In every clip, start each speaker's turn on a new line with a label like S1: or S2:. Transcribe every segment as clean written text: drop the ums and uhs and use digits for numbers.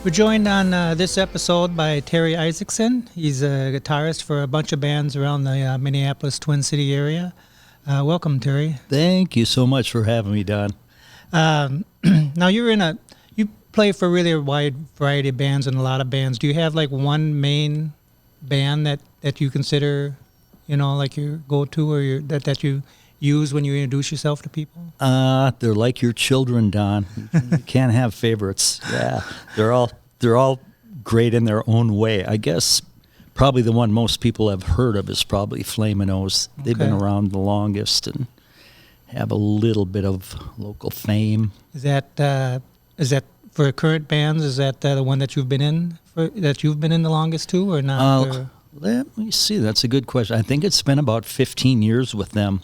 S1: We're joined on this episode by Terry Isachsen. He's a guitarist for a bunch of bands around the Minneapolis Twin City area. Welcome, Terry.
S2: Thank you so much for having me, Don.
S1: Now you play for really a wide variety of bands and a lot of bands. Do you have like one main band that you consider, like your go-to or that you use when you introduce yourself to people?
S2: They're like your children, Don. You can't have favorites. Yeah, they're all great in their own way. I guess probably the one most people have heard of is probably Flamin Oh's. They've been around the longest and have a little bit of local fame.
S1: Is that for current bands? Is that the one that you've been in the longest too, or not?
S2: Let me see. That's a good question. I think it's been about 15 years with them.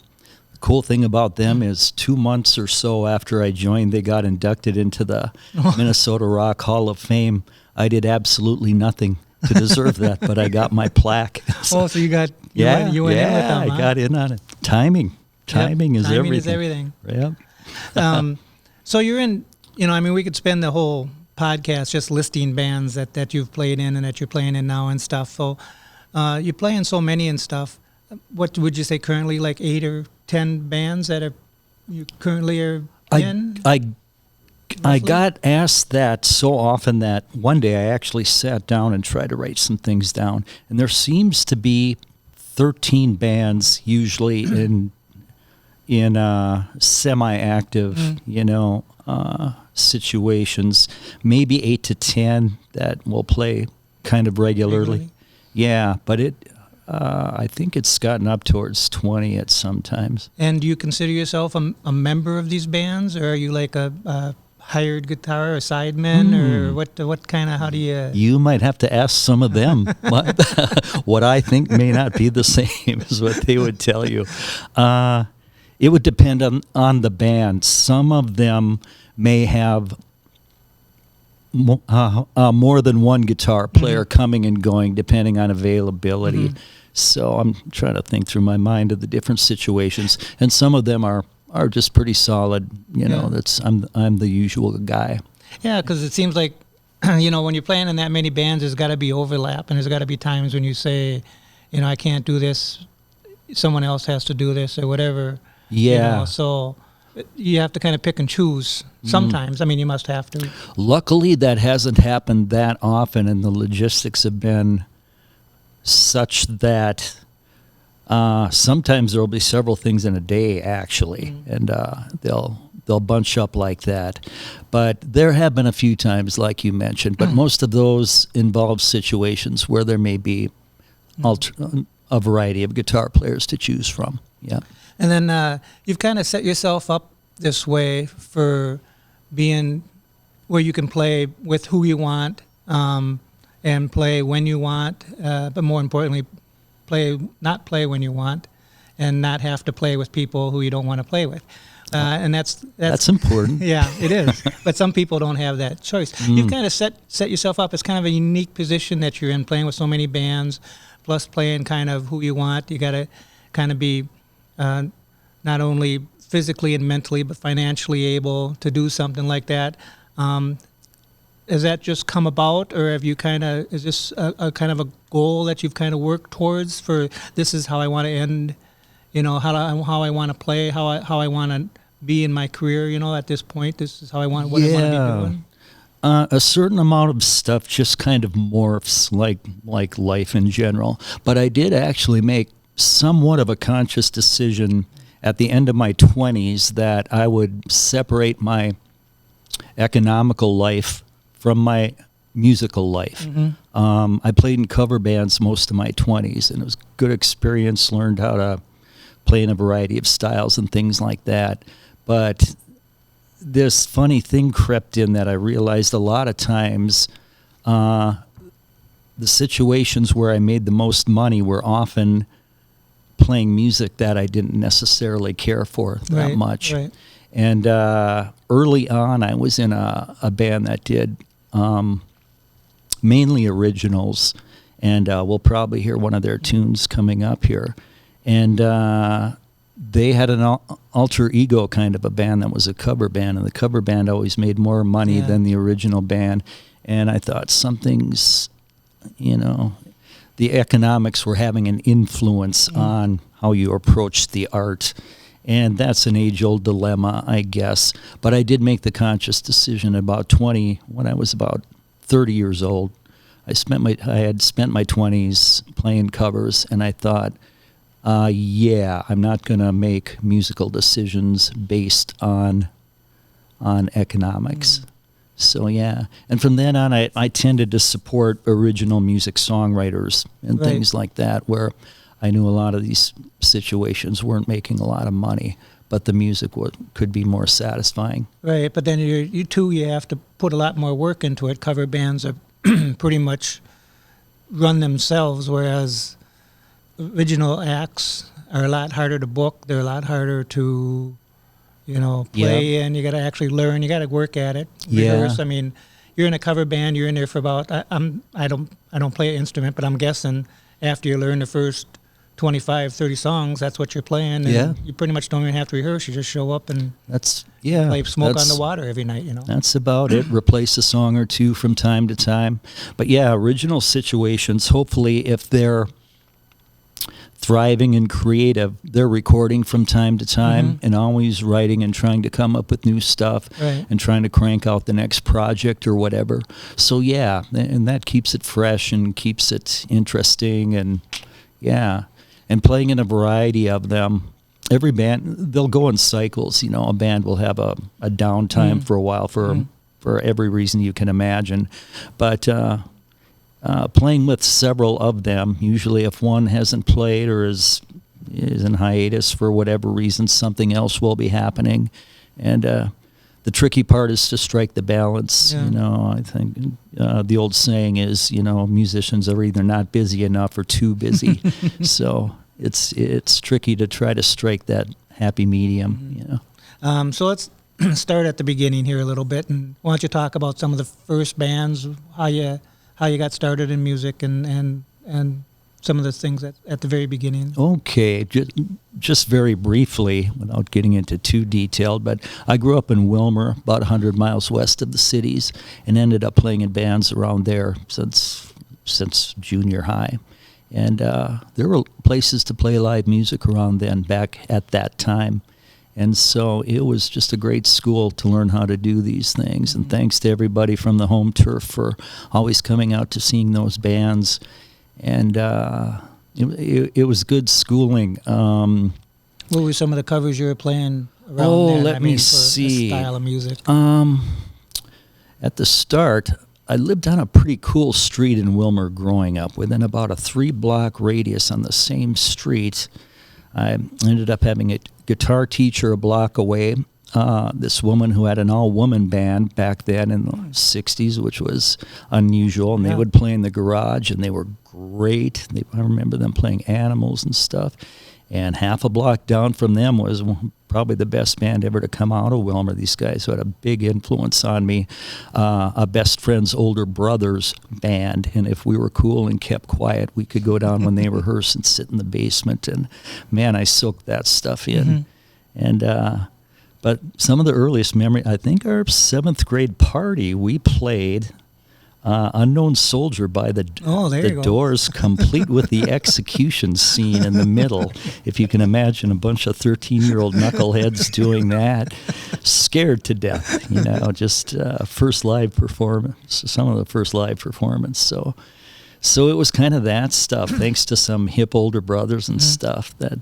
S2: The cool thing about them is 2 months or so after I joined, they got inducted into the Minnesota Rock Hall of Fame. I did absolutely nothing to deserve that, but I got my plaque.
S1: So you went in with them,
S2: I got in on it. Timing is everything.
S1: Timing is everything.
S2: Yeah.
S1: So you're in, we could spend the whole podcast just listing bands that you've played in and that you're playing in now and stuff. So you play in so many and stuff. What would you say currently, like 8 or 10 bands that you currently are in?
S2: I got asked that so often that one day I actually sat down and tried to write some things down. And there seems to be 13 bands usually in semi-active, situations. Maybe 8 to 10 that will play kind of regularly. Yeah, but I think it's gotten up towards 20 at some times.
S1: And do you consider yourself a member of these bands, or are you like a hired guitar or sideman, or what kind of, how do you...
S2: You might have to ask some of them. What I think may not be the same as what they would tell you. It would depend on the band. Some of them may have more than one guitar player coming and going, depending on availability. So I'm trying to think through my mind of the different situations, and some of them are just pretty solid. That's I'm the usual guy.
S1: Yeah, because it seems like when you're playing in that many bands, there's got to be overlap, and there's got to be times when you say, I can't do this, someone else has to do this or whatever.
S2: Yeah.
S1: So you have to kind of pick and choose sometimes. I mean, you must have to.
S2: Luckily, that hasn't happened that often, and the logistics have been such that sometimes there will be several things in a day, actually, and they'll bunch up like that. But there have been a few times, like you mentioned, but most of those involve situations where there may be a variety of guitar players to choose from. Yeah.
S1: And then you've kind of set yourself up this way for being where you can play with who you want and play when you want, but more importantly, not play when you want and not have to play with people who you don't want to play with. And that's
S2: important.
S1: Yeah, it is. But some people don't have that choice. You've kind of set yourself up as kind of a unique position that you're in, playing with so many bands, plus playing kind of who you want. You got to kind of be not only physically and mentally, but financially able to do something like that. Has that just come about, or have you is this a kind of a goal that you've kind of worked towards for, this is how I want to end, how I want to play, how I want to be in my career, at this point, this is how I want, what I want to be doing?
S2: A certain amount of stuff just kind of morphs like life in general. But I did actually make somewhat of a conscious decision at the end of my 20s that I would separate my economical life from my musical life. I played in cover bands most of my 20s, and it was a good experience, learned how to play in a variety of styles and things like that. But this funny thing crept in that I realized a lot of times the situations where I made the most money were often playing music that I didn't necessarily care for that much. Right. And early on, I was in a band that did mainly originals, and we'll probably hear one of their tunes coming up here. And they had an alter ego kind of a band that was a cover band, and the cover band always made more money than the original band. And I thought something's, the economics were having an influence on how you approach the art. And that's an age-old dilemma, I guess. But I did make the conscious decision about 20, when I was about 30 years old. I had spent my 20s playing covers, and I thought, I'm not going to make musical decisions based on economics. So, yeah. And from then on, I tended to support original music songwriters and things like that, where I knew a lot of these situations weren't making a lot of money, but the music could be more satisfying.
S1: Right, but then you have to put a lot more work into it. Cover bands are pretty much run themselves, whereas original acts are a lot harder to book. They're a lot harder to, play, and you got to actually learn. You got to work at it. Rehearse. I mean, you're in a cover band. You're in there for about. I don't play an instrument, but I'm guessing after you learn the first 25, 30 songs, that's what you're playing. And you pretty much don't even have to rehearse. You just show up and play Smoke on the Water every night,
S2: That's about it. Replace a song or two from time to time. But original situations, hopefully if they're thriving and creative, they're recording from time to time and always writing and trying to come up with new stuff and trying to crank out the next project or whatever. So and that keeps it fresh and keeps it interesting and playing in a variety of them. Every band, they'll go in cycles. A band will have a downtime for a while for every reason you can imagine. But playing with several of them, usually if one hasn't played or is in hiatus for whatever reason, something else will be happening. And the tricky part is to strike the balance. I think the old saying is, musicians are either not busy enough or too busy. So it's tricky to try to strike that happy medium.
S1: So let's start at the beginning here a little bit, and why don't you talk about some of the first bands, how you got started in music, and some of the things at the very beginning.
S2: Okay, just very briefly, without getting into too detailed, but I grew up in Wilmer, about 100 miles west of the cities, and ended up playing in bands around there since junior high. And there were places to play live music around then, back at that time. And so it was just a great school to learn how to do these things. And thanks to everybody from the home turf for always coming out to seeing those bands. And it was good schooling.
S1: What were some of the covers you were playing around then?
S2: Let me see.
S1: A style of music.
S2: At the start, I lived on a pretty cool street in Wilmer growing up, within about a 3-block radius on the same street. I ended up having a guitar teacher a block away, this woman who had an all-woman band back then in the 60s, which was unusual, and they would play in the garage, and they were great. I remember them playing Animals and stuff. And half a block down from them was probably the best band ever to come out of Wilmer. These guys had a big influence on me. A best friend's older brother's band, and if we were cool and kept quiet, we could go down when they rehearse and sit in the basement. And man, I soaked that stuff in. And but some of the earliest memory, I think our 7th grade party, we played Unknown Soldier by the Doors, complete with the execution scene in the middle. If you can imagine a bunch of 13-year-old knuckleheads doing that, scared to death, just first live performance, some of the first live performance. So it was kind of that stuff, thanks to some hip older brothers and stuff that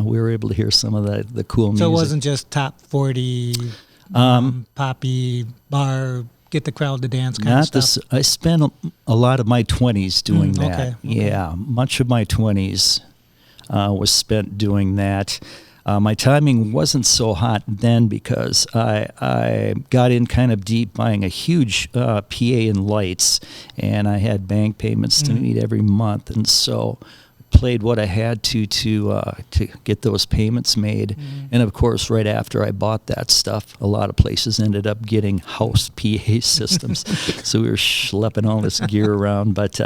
S2: we were able to hear some of the cool music.
S1: So it wasn't just top 40, poppy, bar, get the crowd to dance kind of stuff?
S2: I spent a lot of my 20s doing that.
S1: Okay.
S2: Yeah, much of my 20s was spent doing that. My timing wasn't so hot then because I got in kind of deep buying a huge PA and lights, and I had bank payments to meet every month, and so played what I had to get those payments made. And of course, right after I bought that stuff, a lot of places ended up getting house PA systems. So we were schlepping all this gear around. But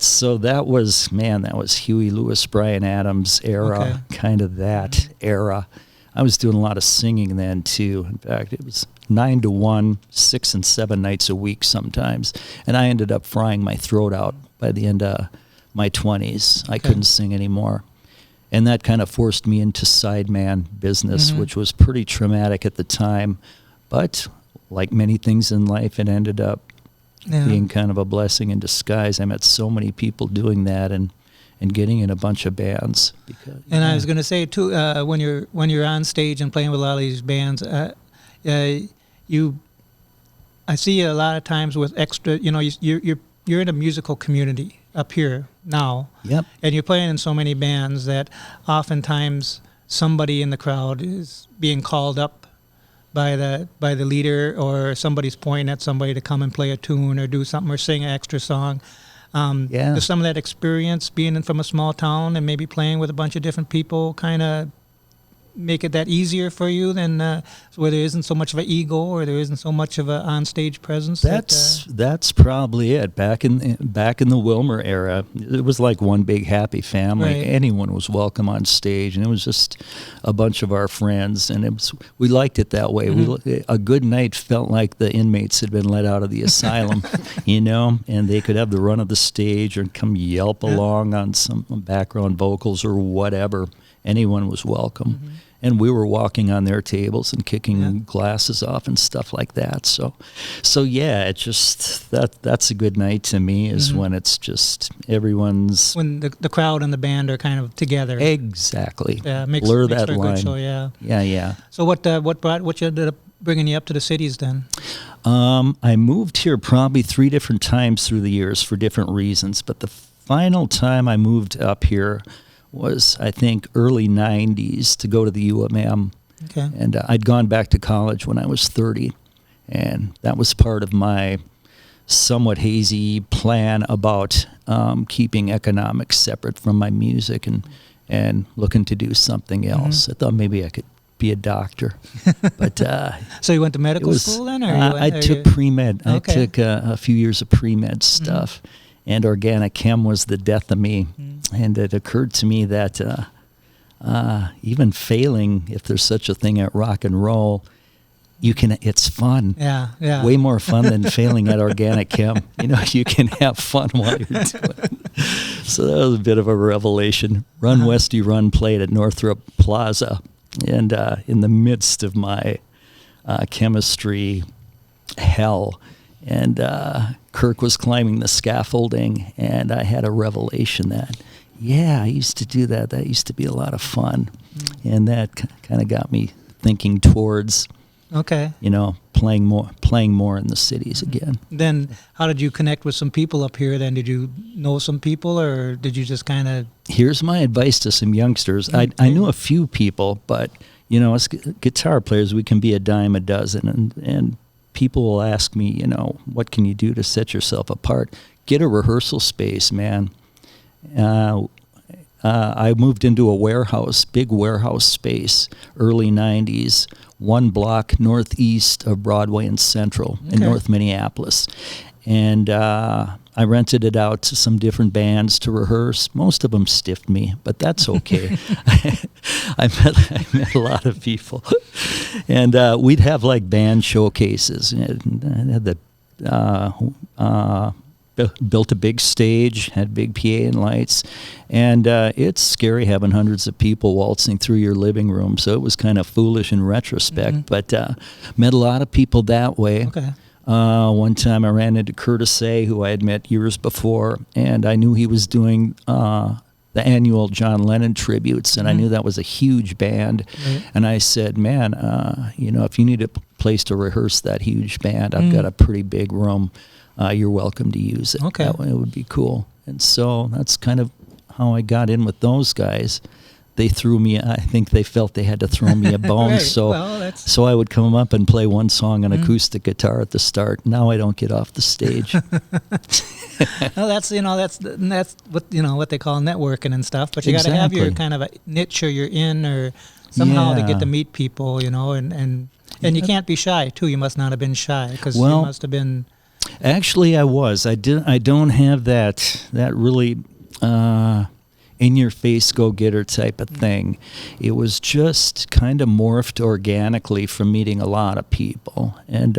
S2: so that was Huey Lewis, Bryan Adams era, kind of that era. I was doing a lot of singing then too. In fact, it was 9 to 1, 6 and 7 nights a week sometimes. And I ended up frying my throat out by the end of my 20s. I couldn't sing anymore. And that kind of forced me into sideman business, which was pretty traumatic at the time. But like many things in life, it ended up being kind of a blessing in disguise. I met so many people doing that and getting in a bunch of bands.
S1: And I was going to say too, when you're on stage and playing with a lot of these bands, I see a lot of times with extra. You're in a musical community up here now.
S2: Yep.
S1: And you're playing in so many bands that oftentimes somebody in the crowd is being called up by the leader, or somebody's pointing at somebody to come and play a tune or do something or sing an extra song. Does some of that experience being from a small town and maybe playing with a bunch of different people kind of make it that easier for you than where there isn't so much of an ego or there isn't so much of an on-stage presence?
S2: That's probably it. Back in the Wilmer era, it was like one big happy family.
S1: Right.
S2: Anyone was welcome on stage, and it was just a bunch of our friends, and we liked it that way. A good night felt like the inmates had been let out of the asylum, and they could have the run of the stage or come yelp along on some background vocals or whatever. Anyone was welcome. And we were walking on their tables and kicking glasses off and stuff like that. So yeah, it just that's a good night to me is when it's just everyone's
S1: when the crowd and the band are kind of together.
S2: Exactly.
S1: Yeah, makes
S2: blur
S1: for
S2: that
S1: a
S2: line.
S1: good show. Yeah.
S2: Yeah.
S1: So what you ended up bringing you up to the cities then?
S2: I moved here probably 3 different times through the years for different reasons, but the final time I moved up here was, I think, early 90s to go to the UMM.
S1: Okay.
S2: And I'd gone back to college when I was 30. And that was part of my somewhat hazy plan about keeping economics separate from my music and looking to do something else. I thought maybe I could be a doctor. But
S1: so you went to medical school then? Or
S2: I took pre-med.
S1: Okay.
S2: I took a few years of pre-med stuff. And organic chem was the death of me. And it occurred to me that even failing, if there's such a thing at rock and roll, it's fun.
S1: Yeah.
S2: Way more fun than failing at organic chem. You can have fun while you're doing it. So that was a bit of a revelation. Run Westy Run played at Northrop Plaza. And in the midst of my chemistry hell, and Kirk was climbing the scaffolding, and I had a revelation that, I used to do that. That used to be a lot of fun. And that kind of got me thinking towards, playing more in the cities again.
S1: Then how did you connect with some people up here then? Did you know some people, or did you just kind of...
S2: Here's my advice to some youngsters. I knew a few people, but, as guitar players, we can be a dime a dozen. And people will ask me, what can you do to set yourself apart? Get a rehearsal space, man. I moved into a big warehouse space, early 90s, 1 block northeast of Broadway and Central in North Minneapolis. And I rented it out to some different bands to rehearse. Most of them stiffed me, but that's okay. I met a lot of people. And we'd have like band showcases. And had built a big stage, had big PA and lights. And it's scary having hundreds of people waltzing through your living room. So it was kind of foolish in retrospect, but met a lot of people that way.
S1: Okay.
S2: One time I ran into Curtis A., who I had met years before, and I knew he was doing the annual John Lennon tributes, and I knew that was a huge band. Right. And I said, man, if you need a place to rehearse that huge band, I've got a pretty big room. You're welcome to use it.
S1: Okay.
S2: That way it would be cool. And so that's kind of how I got in with those guys. They threw me, I think they felt they had to throw me a bone.
S1: Right.
S2: So I would come up and play one song on acoustic guitar at the start. Now I don't get off the stage.
S1: Well, that's what they call networking and stuff. But you got to have your kind of a niche, or you're in, or somehow to get to meet people, and you can't be shy too. You must not have been shy, because you must have been.
S2: Actually, I was. I don't have that really in-your-face go-getter type of thing. It was just kind of morphed organically from meeting a lot of people. And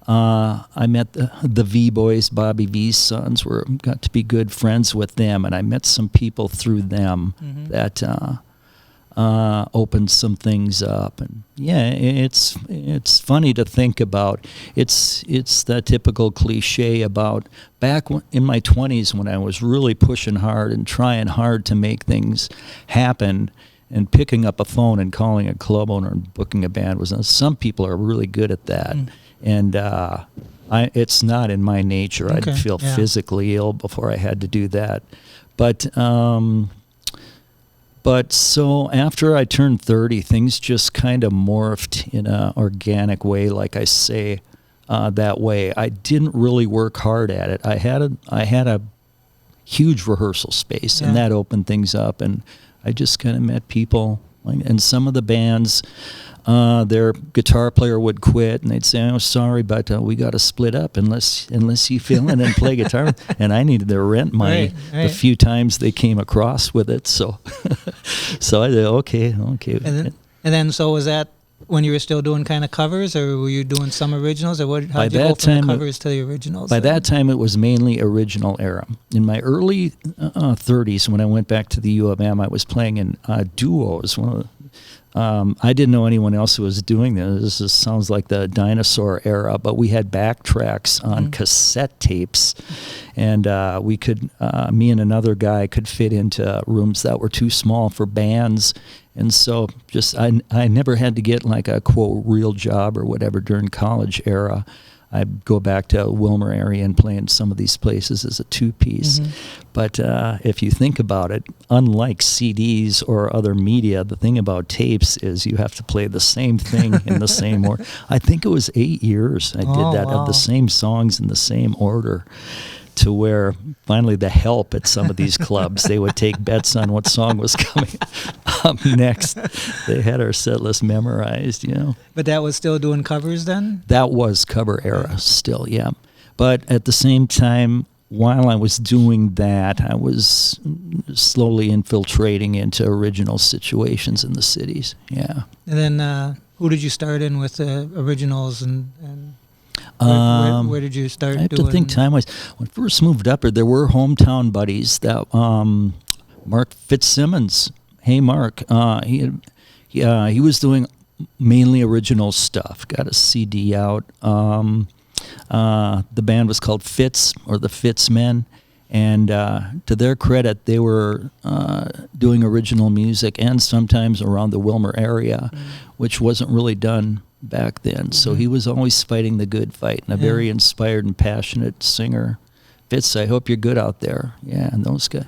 S2: I met the V-Boys, Bobby V's sons, got to be good friends with them, and I met some people through them that opened some things up. And yeah, it's funny to think about. It's that typical cliche about back in my 20s when I was really pushing hard and trying hard to make things happen, and picking up a phone and calling a club owner and booking a band was. Some people are really good at that. And it's not in my nature.
S1: Okay,
S2: I'd feel physically ill before I had to do that. But so after I turned 30, things just kind of morphed in an organic way, like I say, that way. I didn't really work hard at it. I had a huge rehearsal space, and that opened things up, and I just kind of met people. And some of the bands, their guitar player would quit, and they'd say, "Oh, sorry, but we got to split up unless you fill in and play guitar." And I needed their rent money the few times they came across with it. So, so I said, okay.
S1: And then, so was that when you were still doing kind of covers, or were you doing some originals, or what? How did you go from the covers to the originals?
S2: By that time, it was mainly original era. In my early 30s, when I went back to the U of M, I was playing in duos. I didn't know anyone else who was doing this. This sounds like the dinosaur era, but we had backtracks on cassette tapes, and we could, me and another guy could fit into rooms that were too small for bands. And so I never had to get like a, quote, real job or whatever during college era. I'd go back to Wilmer area and play in some of these places as a two-piece. But if you think about it, unlike CDs or other media, the thing about tapes is you have to play the same thing in the same order. I think it was 8 years I did that, of the same songs in the same order, to where finally the help at some of these clubs, they would take bets on what song was coming up next. They had our set list memorized, you know.
S1: But that was still doing covers then?
S2: That was cover era still, yeah. But at the same time, while I was doing that, I was slowly infiltrating into original situations in the cities, yeah.
S1: And then who did you start in with originals, and where did you start doing?
S2: I have to think time-wise. When I first moved up here, there were hometown buddies that Mark Fitzsimmons. Hey, Mark. He was doing mainly original stuff. Got a CD out. The band was called Fitz, or the Fitz Men. And to their credit, they were doing original music, and sometimes around the Wilmer area, which wasn't really done back then. So he was always fighting the good fight, and a very inspired and passionate singer. Fitz, I hope you're good out there. Yeah, and those guys.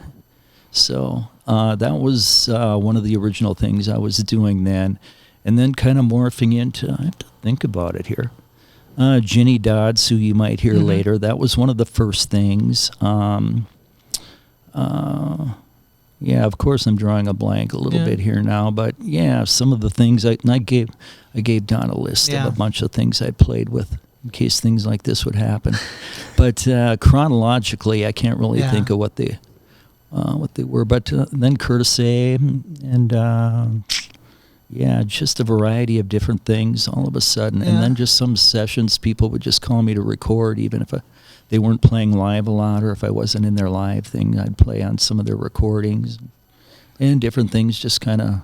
S2: So that was one of the original things I was doing then. And then kind of morphing into, I have to think about it here, Ginny Dodds, who you might hear later. That was one of the first things. Yeah, of course I'm drawing a blank a little bit here now, but yeah, some of the things I gave Don a list of a bunch of things I played with in case things like this would happen. But chronologically, I can't really think of what they were. But then Curtis A. and just a variety of different things all of a sudden. And then just some sessions, people would just call me to record, even if they weren't playing live a lot, or if I wasn't in their live thing, I'd play on some of their recordings, and different things just kind of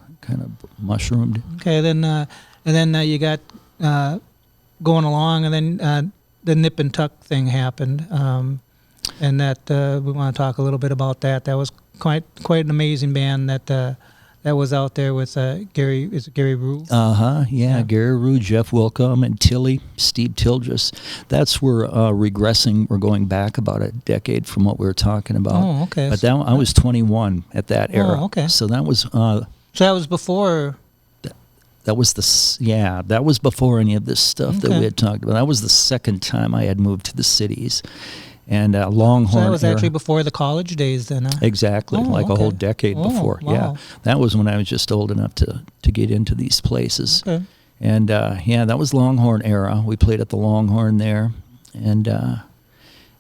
S2: mushroomed.
S1: Okay, then and then you got going along, and then the Nip and Tuck thing happened, and that we want to talk a little bit about that. That was quite an amazing band that was out there with Gary. Is it Gary Rue?
S2: Yeah, Gary Rue, Jeff Wilcom, and Steve Tildress. That's where regressing. We're going back about a decade from what we were talking about.
S1: Oh, okay.
S2: But I was 21 at that era.
S1: Oh, okay.
S2: So that was.
S1: So that was before.
S2: That was that was before any of this stuff that we had talked about. That was the second time I had moved to the cities. And Longhorn. So
S1: that was actually before the college days then, huh?
S2: Exactly, a whole decade before.
S1: Wow.
S2: Yeah, that was when I was just old enough to get into these places.
S1: Okay.
S2: And that was Longhorn era. We played at the Longhorn there, and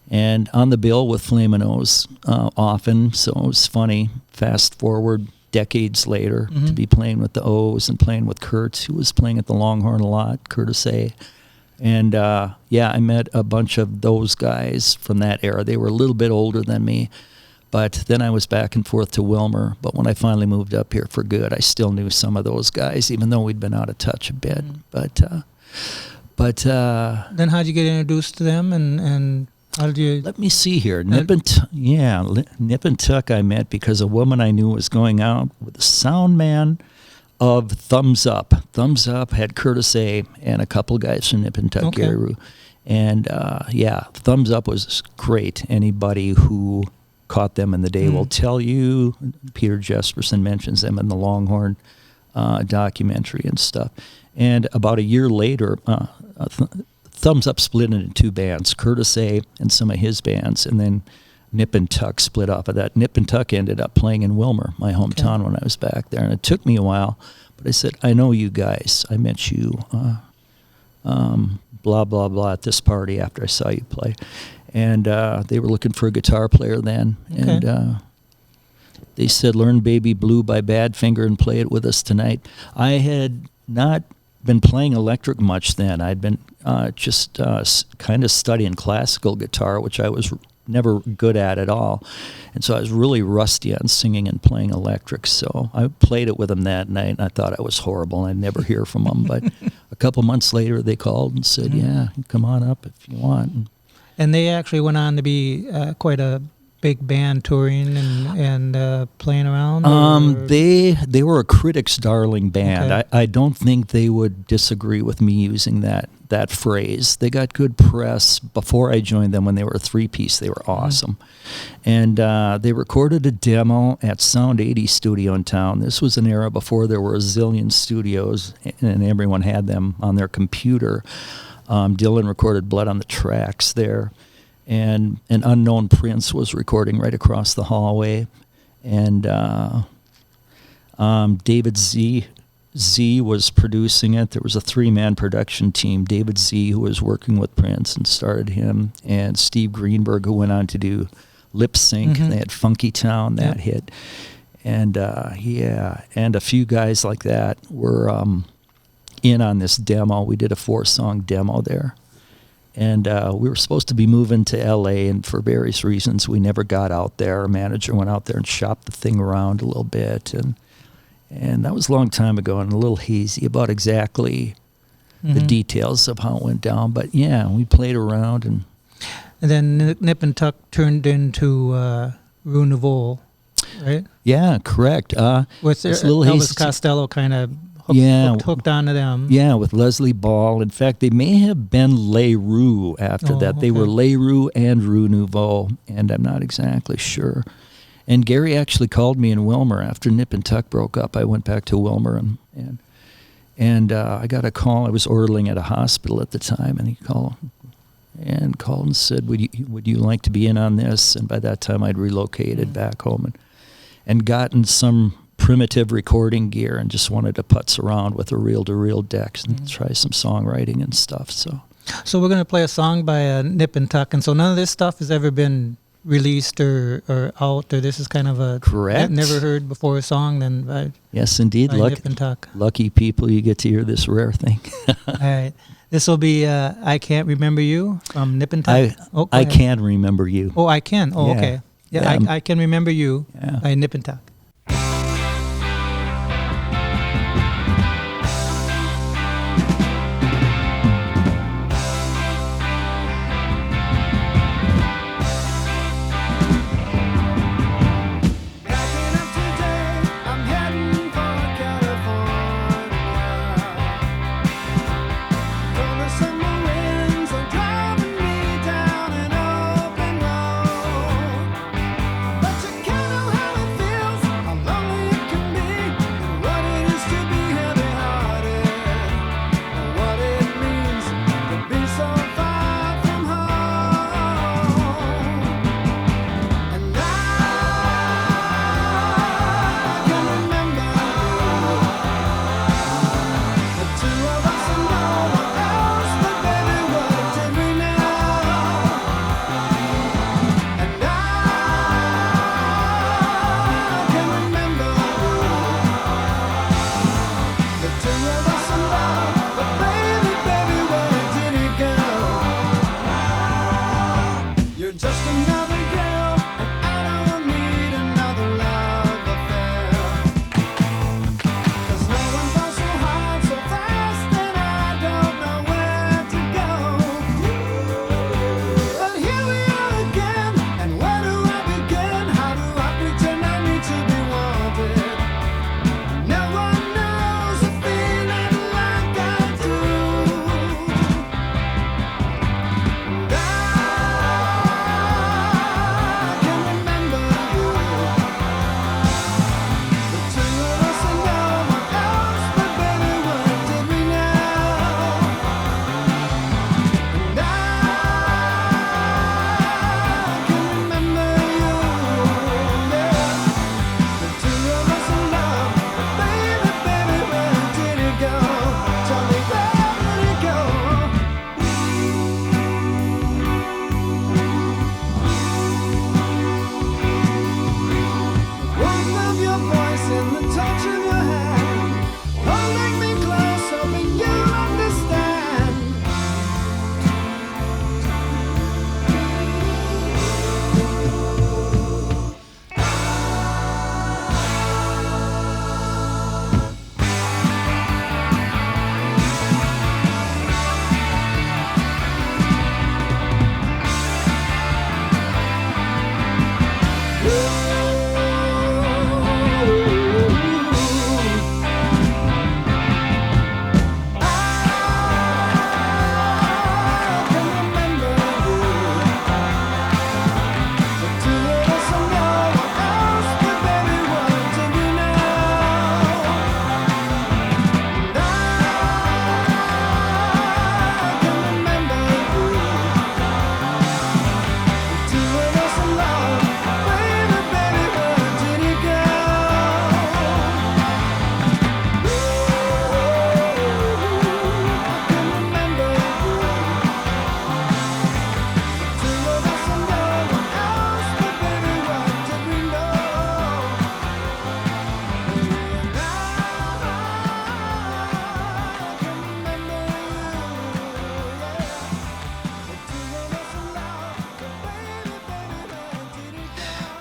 S2: and on the bill with Flamin Oh's often, so it was funny. Fast forward decades later to be playing with the O's and playing with Kurt, who was playing at the Longhorn a lot, Curtis A. And I met a bunch of those guys from that era. They were a little bit older than me, but then I was back and forth to Wilmer. But when I finally moved up here for good, I still knew some of those guys, even though we'd been out of touch a bit. But
S1: then how'd you get introduced to them, and how did you?
S2: Let me see here. Nip and Tuck I met because a woman I knew was going out with the sound man of Thumbs Up. Thumbs Up had Curtis A. and a couple guys from Nip and Tuck,
S1: Okay.
S2: Gary Rue. And Thumbs Up was great. Anybody who caught them in the day will tell you. Peter Jesperson mentions them in the Longhorn documentary and stuff. And about a year later, Thumbs Up split into two bands, Curtis A. and some of his bands, and then Nip and Tuck split off of that. Nip and Tuck ended up playing in Wilmer, my hometown, when I was back there. And it took me a while, but I said, I know you guys. I met you, blah, blah, blah, at this party after I saw you play. And they were looking for a guitar player then.
S1: Okay.
S2: And they said, learn Baby Blue by Badfinger and play it with us tonight. I had not been playing electric much then. I'd been just kind of studying classical guitar, which I was never good at all. And so I was really rusty on singing and playing electric. So I played it with them that night, and I thought I was horrible, and I'd never hear from them. But a couple months later, they called and said, yeah, come on up if you want.
S1: And they actually went on to be quite a big band, touring and playing around?
S2: They were a critic's darling band.
S1: Okay.
S2: I don't think they would disagree with me using that phrase. They got good press before I joined them. When they were a three-piece, they were awesome. And they recorded a demo at Sound 80 studio in town. This was an era before there were a zillion studios and everyone had them on their computer. Dylan recorded Blood on the Tracks there. And an unknown Prince was recording right across the hallway. And David Z was producing it. There was a three-man production team. David Z, who was working with Prince and started him, and Steve Greenberg, who went on to do Lip Sync. They had Funky Town, that hit. And, and a few guys like that were in on this demo. We did a 4-song demo there. And we were supposed to be moving to L.A., and for various reasons, we never got out there. Our manager went out there and shopped the thing around a little bit, and that was a long time ago, and a little hazy about exactly the details of how it went down. But yeah, we played around, and
S1: then Nip and Tuck turned into Rue Nouveau, right?
S2: Yeah, correct.
S1: With
S2: it's a little
S1: Elvis
S2: hazy.
S1: Costello kind of hooked onto them.
S2: Yeah, with Leslie Ball. In fact, they may have been Les Rue after that. They were Les Rue and Rue Nouveau, and I'm not exactly sure. And Gary actually called me in Wilmer after Nip and Tuck broke up. I went back to Wilmer, and I got a call. I was orderling at a hospital at the time, and he called and said, would you like to be in on this? And by that time, I'd relocated back home and gotten some primitive recording gear and just wanted to putz around with a reel-to-reel decks and try some songwriting and stuff. So
S1: we're going to play a song by Nip and Tuck, and so none of this stuff has ever been released or out, or this is kind of a
S2: correct,
S1: never heard before song then by,
S2: yes, indeed,
S1: by Nip and Tuck.
S2: Lucky people, you get to hear this rare thing.
S1: All right, this will be I Can't Remember You from Nip and Tuck.
S2: I Can Remember You.
S1: Oh, I can. Oh, yeah. Okay. Yeah, I Can Remember You by Nip and Tuck.
S3: But you can't know how it feels.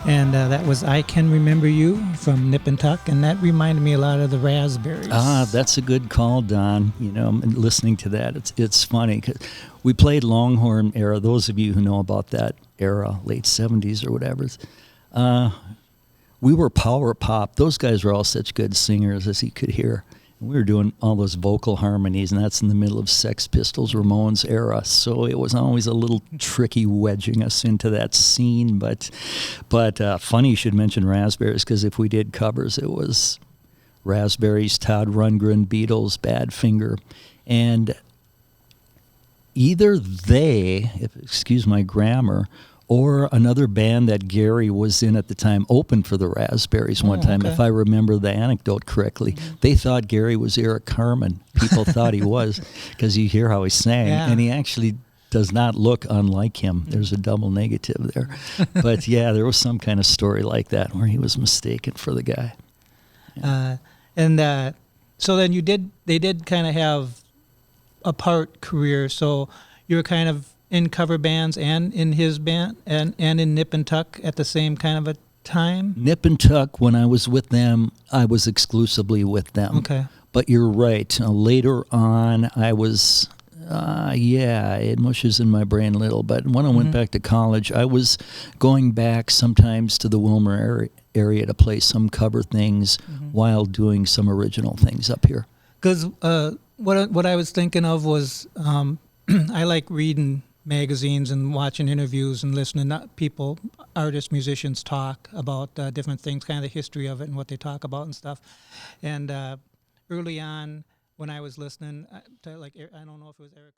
S1: And that was I Can Remember You from Nip and Tuck, and that reminded me a lot of the Raspberries.
S2: That's a good call, Don. You know, listening to that, it's funny 'cause we played Longhorn era. Those of you who know about that era, late 70s or whatever, we were power pop. Those guys were all such good singers, as you could hear. We were doing all those vocal harmonies, and that's in the middle of Sex Pistols, Ramones era. So it was always a little tricky wedging us into that scene. But funny you should mention Raspberries, because if we did covers, it was Raspberries, Todd Rundgren, Beatles, Badfinger, and either they, if excuse my grammar, or another band that Gary was in at the time opened for the Raspberries one time,
S1: okay.
S2: if I remember the anecdote correctly. They thought Gary was Eric Carmen. People thought he was, because you hear how he sang, and he actually does not look unlike him. There's a double negative there. But yeah, there was some kind of story like that where he was mistaken for the guy.
S1: So then they did kind of have a part career, so you were kind of in cover bands and in his band and in Nip and Tuck at the same kind of a time?
S2: Nip and Tuck, when I was with them, I was exclusively with them.
S1: Okay.
S2: But you're right. Later on, I was, it mushes in my brain a little. But when I went back to college, I was going back sometimes to the Wilmer area to play some cover things while doing some original things up here.
S1: Because what I was thinking of was I like reading magazines and watching interviews and listening to people, artists, musicians talk about different things, kind of the history of it and what they talk about and stuff. And early on, when I was listening to, like, I don't know if it was Eric